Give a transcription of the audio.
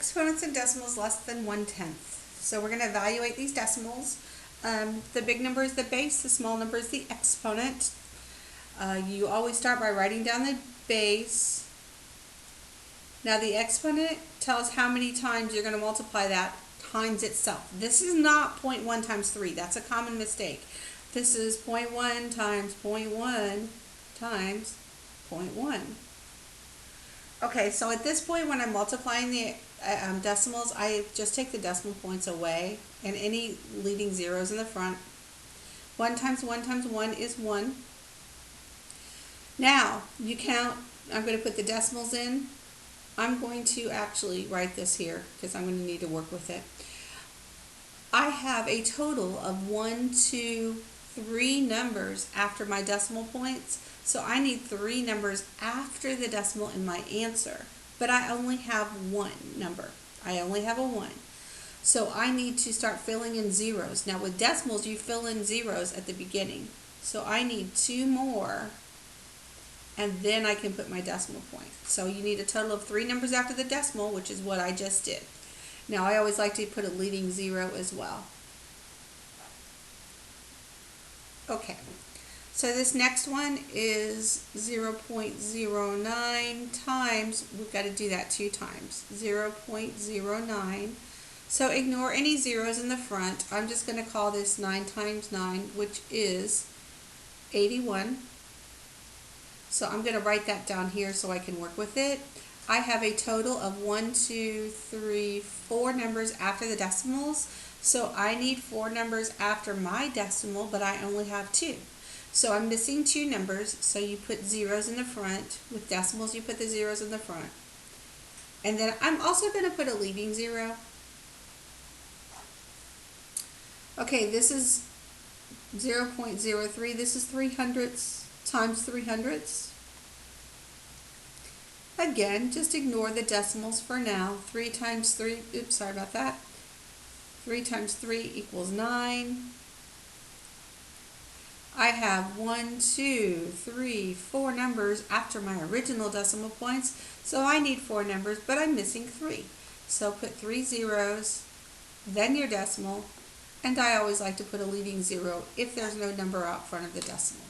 exponents and decimals less than 1/10. So we're going to evaluate these decimals. The big number is the base, the small number is the exponent. You always start by writing down the base. Now the exponent tells how many times you're going to multiply that times itself. This is not 0.1 times 3. That's a common mistake. This is 0.1 times 0.1 times 0.1. Okay, so at this point when I'm multiplying the decimals, I just take the decimal points away and any leading zeros in the front. 1 times 1 times 1 is 1. Now, you count, I'm going to put the decimals in. I'm going to actually write this here because I'm going to need to work with it. I have a total of 1, 2, 3 numbers after my decimal points. So I need 3 numbers after the decimal in my answer. But I only have 1 number. I only have a 1. So I need to start filling in zeros. Now with decimals, you fill in zeros at the beginning. So I need 2 more. And then I can put my decimal point. So you need a total of 3 numbers after the decimal, which is what I just did. Now I always like to put a leading zero as well. Okay, so this next one is 0.09 times, we've got to do that 2 times, 0.09. So ignore any zeros in the front. I'm just going to call this 9 times 9, which is 81. So I'm going to write that down here so I can work with it. I have a total of 1, 2, 3, 4 numbers after the decimals. So I need 4 numbers after my decimal, but I only have 2. So I'm missing 2 numbers, so you put zeros in the front. With decimals, you put the zeros in the front. And then I'm also going to put a leading zero. Okay, this is 0.03. This is 300ths times 300ths. Again, just ignore the decimals for now. 3 times 3, oops, sorry about that. 3 times 3 equals 9. I have 1, 2, 3, 4 numbers after my original decimal points, so I need 4 numbers, but I'm missing 3. So put 3 zeros, then your decimal, and I always like to put a leading zero if there's no number out front of the decimal.